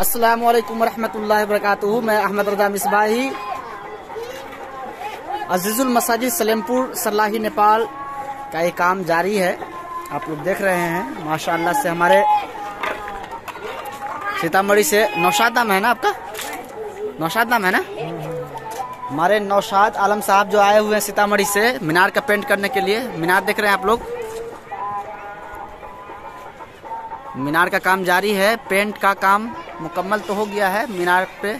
अस्सलामु अलैकुम वरहमतुल्लाहि वबरकातुहू। मैं अहमद रज़ा मिसबाही अजीजुल मसाजिद सलेमपुर सरलाही नेपाल का ये काम जारी है। आप लोग देख रहे हैं माशाअल्लाह से। हमारे सीतामढ़ी से नौशाद नाम है ना आपका? नौशाद नाम है ना? हमारे नौशाद आलम साहब जो आए हुए हैं सीतामढ़ी से मीनार का पेंट करने के लिए। मीनार देख रहे हैं आप लोग, मीनार का काम जारी है। पेंट का काम मुकम्मल तो हो गया है, मीनार पे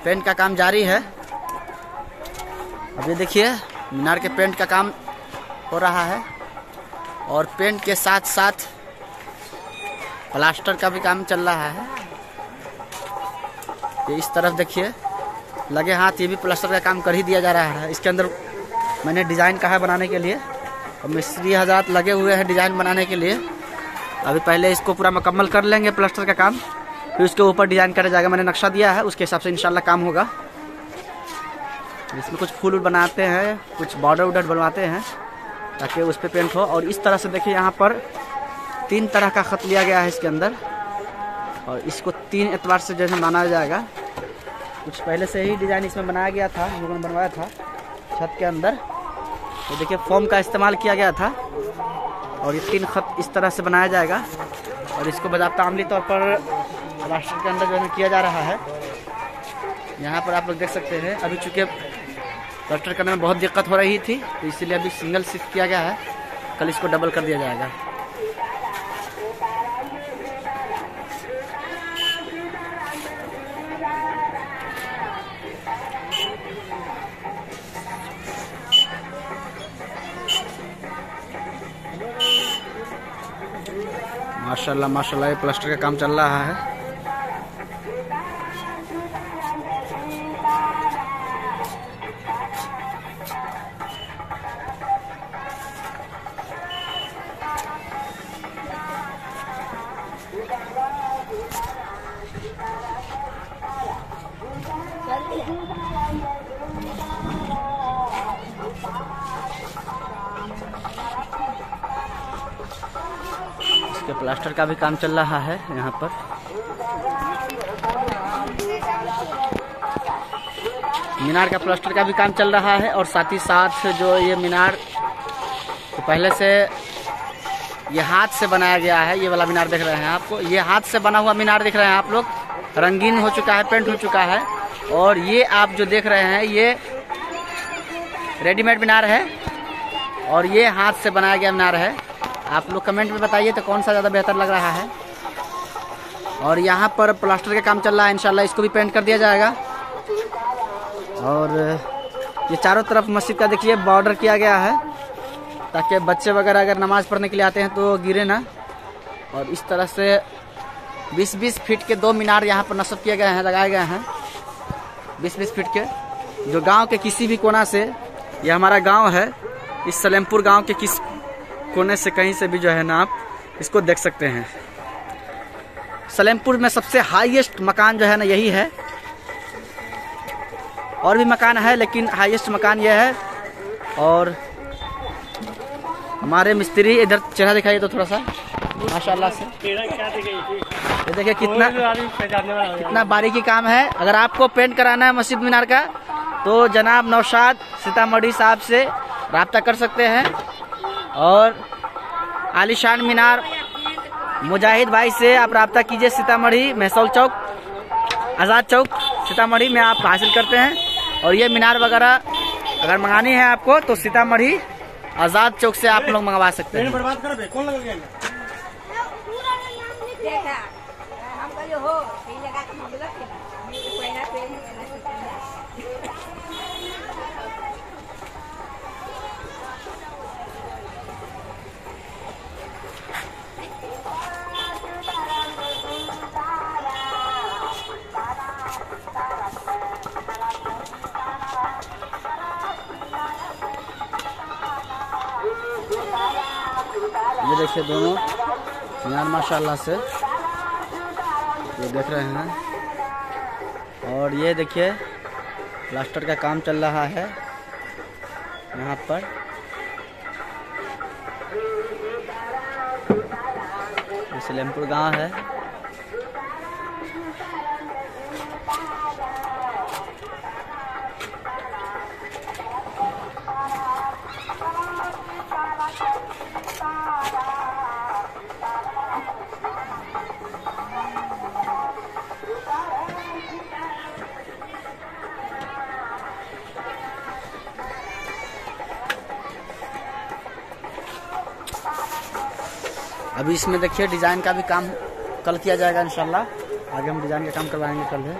पेंट का काम जारी है। अब ये देखिए मीनार के पेंट का काम हो रहा है और पेंट के साथ साथ प्लास्टर का भी काम चल रहा है। ये इस तरफ देखिए लगे हाथ, ये भी प्लास्टर का काम कर ही दिया जा रहा है। इसके अंदर मैंने डिज़ाइन कहा है बनाने के लिए और मिस्त्री हज़रात लगे हुए हैं डिज़ाइन बनाने के लिए। अभी पहले इसको पूरा मुकम्मल कर लेंगे प्लास्टर का काम, फिर उसके ऊपर डिज़ाइन करा जाएगा। मैंने नक्शा दिया है, उसके हिसाब से इंशाल्लाह काम होगा। इसमें कुछ फूल बनाते हैं, कुछ बॉर्डर उडर बनवाते हैं ताकि उस पर पेंट हो। और इस तरह से देखिए यहाँ पर 3 तरह का ख़त लिया गया है इसके अंदर और इसको 3 एतबार से जैसे बनाया जाएगा। कुछ पहले से ही डिज़ाइन इसमें बनाया गया था, हम लोगों ने बनवाया था छत के अंदर। तो देखिए फोम का इस्तेमाल किया गया था और ये 3 ख़त इस तरह से बनाया जाएगा और इसको बाज़ाब्ता अमली तौर पर प्लास्टर के अंदर जो है किया जा रहा है। यहाँ पर आप लोग देख सकते हैं। अभी चूँकि प्लास्टर करने में बहुत दिक्कत हो रही थी तो इसीलिए अभी सिंगल शिफ्ट किया गया है, कल इसको डबल कर दिया जाएगा। माशाल्लाह माशाल्लाह ये प्लास्टर का काम चल रहा है। इसके प्लास्टर का भी काम चल रहा है यहाँ पर। मीनार का प्लास्टर का भी काम चल रहा है और साथ ही साथ जो ये मीनार तो पहले से ये हाथ से बनाया गया है। ये वाला मीनार देख रहे हैं आपको, ये हाथ से बना हुआ मीनार देख रहे हैं आप लोग। रंगीन हो चुका है, पेंट हो चुका है। और ये आप जो देख रहे हैं ये रेडीमेड मीनार है और ये हाथ से बनाया गया मीनार है। आप लोग कमेंट में बताइए तो कौन सा ज़्यादा बेहतर लग रहा है। और यहाँ पर प्लास्टर का काम चल रहा है, इंशाल्लाह इसको भी पेंट कर दिया जाएगा। और ये चारों तरफ मस्जिद का देखिए बॉर्डर किया गया है ताकि बच्चे वगैरह अगर नमाज़ पढ़ने के लिए आते हैं तो गिरे ना। और इस तरह से 20-20 फीट के 2 मीनार यहाँ पर नस्ब किए गए हैं, लगाए गए हैं 20-20 फीट के। जो गांव के किसी भी कोना से, ये हमारा गांव है, इस सलेमपुर गांव के किस कोने से कहीं से भी जो है ना आप इसको देख सकते हैं। सलेमपुर में सबसे हाईएस्ट मकान जो है ना यही है। और भी मकान है लेकिन हाईएस्ट मकान यह है। और हमारे मिस्त्री इधर चेहरा दिखाइए तो थोड़ा सा माशाल्लाह से। ये देखिए कितना बारीकी काम है। अगर आपको पेंट कराना है मस्जिद मीनार का तो जनाब नौशाद सीतामढ़ी साहब से रब्ता कर सकते हैं। और आलीशान मीनार मुजाहिद भाई से आप रब्ता कीजिए। सीतामढ़ी महसौल चौक, आज़ाद चौक सीतामढ़ी में आप हासिल करते हैं। और ये मीनार वगैरह अगर मंगानी है आपको तो सीतामढ़ी आज़ाद चौक से आप लोग मंगवा सकते हैं। ये देखिए दोनों मीनार माशाल्लाह से ये देख रहे हैं। और ये देखिए प्लास्टर का काम चल रहा है यहाँ पर। सलेमपुर गांव है। अभी इसमें देखिए डिजाइन का भी काम कल किया जाएगा इंशाल्लाह। आगे हम डिजाइन का काम करवाएंगे कल है।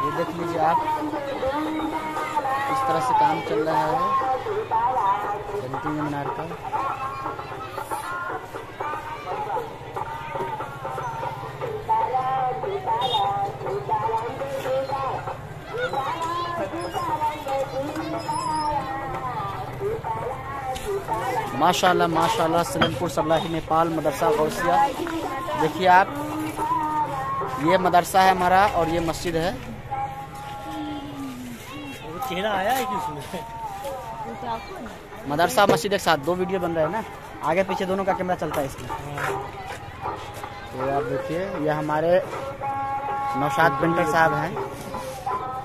ये देख लीजिए आप, इस तरह से काम चल रहा है एडिटिंग मीनार का। माशाल्लाह माशाल्लाह, सलेमपुर सबलाही नेपाल मदरसा गौसिया। देखिए आप, ये मदरसा है हमारा और ये मस्जिद है। चेहरा आया है कि उसमें? मदरसा मस्जिद एक साथ दो वीडियो बन रहे हैं ना, आगे पीछे दोनों का कैमरा चलता है इसमें। तो आप देखिए, ये हमारे नौशाद पेंटर साहब हैं,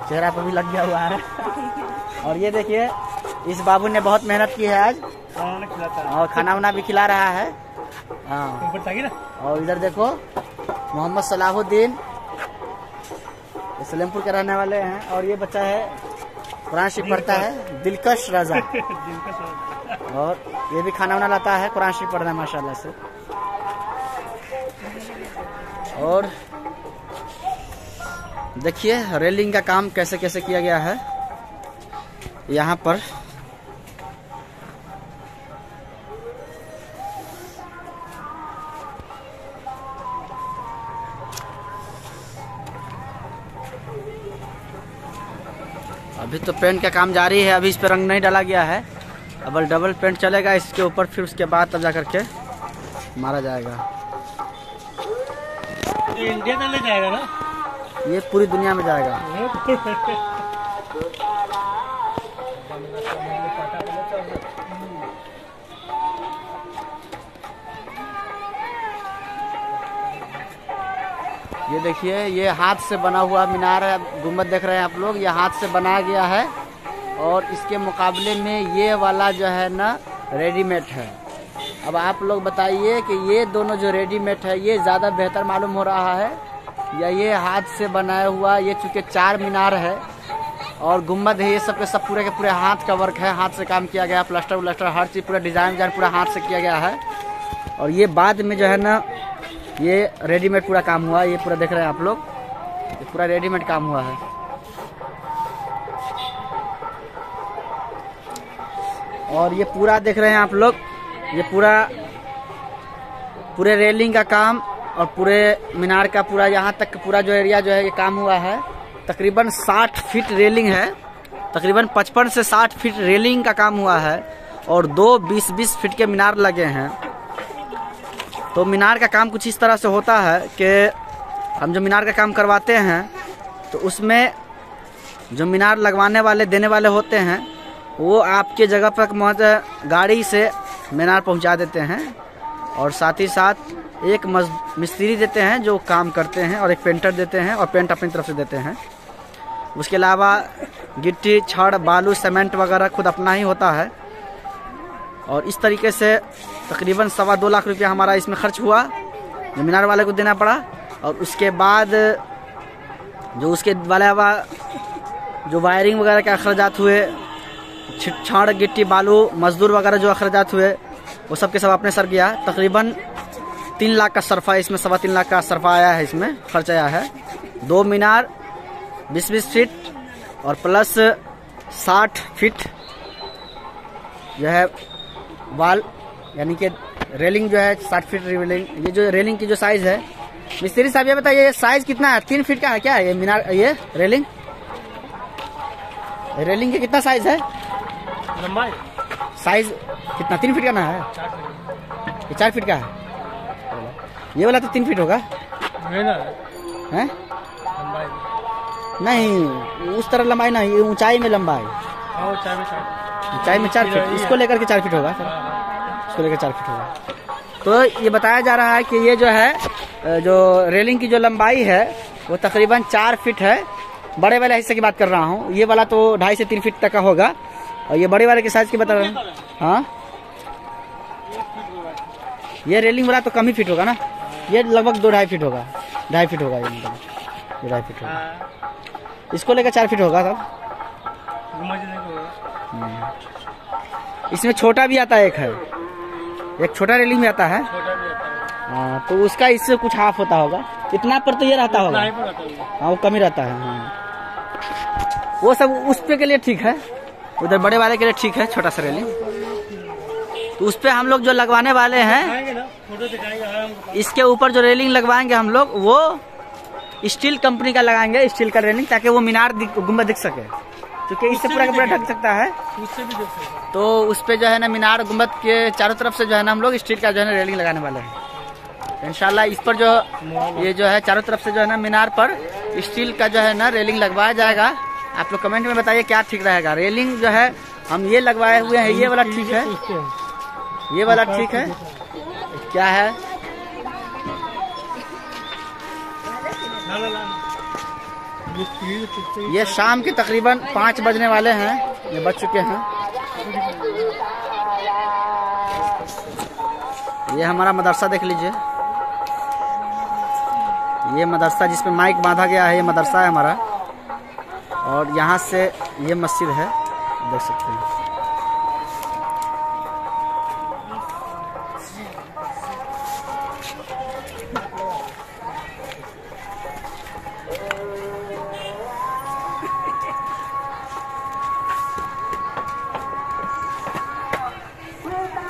चेहरा पर भी लग गया हुआ है। और ये देखिए, इस बाबू ने बहुत मेहनत की है आज और खाना वाना भी खिला रहा है। हाँ, और इधर देखो मोहम्मद सलाहुद्दीन, सलेमपुर के रहने वाले हैं। और ये बच्चा है कुरान शरीफ पढ़ता है, दिलकश रजा। और ये भी खाना वाना लाता है, कुरान शरीफ पढ़ना है माशाल्लाह से। और देखिए रेलिंग का काम कैसे कैसे किया गया है यहाँ पर। अभी तो पेंट का काम जारी है, अभी इस पे रंग नहीं डाला गया है। अब डबल पेंट चलेगा इसके ऊपर, फिर उसके बाद तब जा करके मारा जाएगा। ये इंडिया में ले जाएगा ना, ये पूरी दुनिया में जाएगा। ये देखिए, ये हाथ से बना हुआ मीनार है, गुम्बद देख रहे हैं आप लोग, ये हाथ से बनाया गया है। और इसके मुकाबले में ये वाला जो है ना रेडीमेड है। अब आप लोग बताइए कि ये दोनों जो रेडीमेड है ये ज़्यादा बेहतर मालूम हो रहा है या ये हाथ से बनाया हुआ? ये चूँकि 4 मीनार है और गुम्बद है, ये सब के सब पूरे के पूरे हाथ का वर्क है, हाथ से काम किया गया, प्लास्टर व्लास्टर हर चीज़ पूरा डिज़ाइन पूरा हाथ से किया गया है। और ये बाद में जो है ना ये रेडीमेड पूरा काम हुआ, ये पूरा देख रहे हैं आप लोग, ये पूरा रेडीमेड काम हुआ है। और ये पूरा देख रहे हैं आप लोग, ये पूरे रेलिंग का काम और पूरे मीनार का पूरा यहाँ तक पूरा जो एरिया जो है ये काम हुआ है। तकरीबन 60 फीट रेलिंग है, तकरीबन 55 से 60 फीट रेलिंग का काम हुआ है और 2 20-20 फीट के मीनार लगे हैं। तो मीनार का काम कुछ इस तरह से होता है कि हम जो मीनार का काम करवाते हैं तो उसमें जो मीनार लगवाने वाले देने वाले होते हैं वो आपके जगह पर गाड़ी से मीनार पहुंचा देते हैं और साथ ही साथ एक मिस्त्री देते हैं जो काम करते हैं और एक पेंटर देते हैं और पेंट अपनी तरफ से देते हैं। उसके अलावा गिट्टी छड़ बालू सीमेंट वगैरह खुद अपना ही होता है। और इस तरीके से तकरीबन 2.25 लाख रुपया हमारा इसमें खर्च हुआ, जो मीनार वाले को देना पड़ा। और उसके बाद जो उसके अलावा जो वायरिंग वगैरह के अखराजात हुए, छड़ गिट्टी बालू मजदूर वगैरह जो अखराजात हुए वो सब के सब अपने सर गया। तकरीबन 3 लाख का सरफा, इसमें 3.25 लाख का सरफा आया है, इसमें खर्च आया है। 2 मीनार 20-20 फीट और प्लस 60 फीट जो है वाल, यानी कि रेलिंग जो है 60 फीट रेलिंग। ये जो रेलिंग की जो साइज है, मिस्त्री साहब ये बताइए ये साइज कितना है? 3 फीट का है क्या ये मीनार? ये रेलिंग के कितना साइज है? लंबाई साइज कितना? 3 फीट का ना है? 4 फीट का है। ये वाला तो 3 फीट होगा है? नहीं, उस तरह लंबाई नहीं, ऊंचाई में लंबाई, ऊंचाई में 4 फीट, इसको लेकर के 4 फीट होगा, इसको लेकर 4 फीट होगा। तो ये बताया जा रहा है कि ये जो है जो रेलिंग की जो लंबाई है वो तकरीबन 4 फीट है। बड़े वाले हिस्से की बात कर रहा हूँ, ये वाला तो 2.5 से 3 फीट तक का होगा, और ये बड़े वाले के साइज की बता रहे हैं। हाँ, ये रेलिंग वाला तो कम ही फीट होगा ना, ये लगभग 2-2.5 फीट होगा, 2.5 फीट होगा, ये मतलब 2.5 फीट होगा। इसको लेकर 4 फीट होगा तब। इसमें छोटा भी आता है, एक छोटा रेलिंग भी आता है। हाँ, तो उसका इससे कुछ हाफ होता होगा, इतना पर तो ये रहता होगा। हाँ, वो कम ही रहता है। हाँ, वो सब उस पे के लिए ठीक है, उधर बड़े वाले के लिए ठीक है छोटा सा रेलिंग। तो उस पे हम लोग जो लगवाने वाले हैं, इसके ऊपर जो रेलिंग लगवाएंगे हम लोग, वो स्टील कंपनी का लगाएंगे, स्टील का रेलिंग, ताकि वो मीनार गुंबद दिख सके, क्योंकि इससे पूरा का पूरा ढक सकता है। उससे भी देख सकते तो उस पे जो है ना मीनार गुंबद के चारों तरफ से जो है ना हम लोग स्टील का जो है ना रेलिंग लगाने वाले हैं। इंशाल्लाह इस पर जो ये जो है चारों तरफ से जो है ना मीनार पर स्टील का जो है ना रेलिंग लगवाया जाएगा। आप लोग कमेंट में बताइए क्या ठीक रहेगा। रेलिंग जो है हम ये लगवाए हुए हैं, ये वाला ठीक है, ये वाला ठीक है, क्या है ये शाम के तकरीबन 5 बजने वाले हैं, ये बज चुके हैं। ये हमारा मदरसा देख लीजिए, ये मदरसा जिसपे माइक बांधा गया है, ये मदरसा है हमारा, और यहाँ से ये मस्जिद है, देख सकते हैं।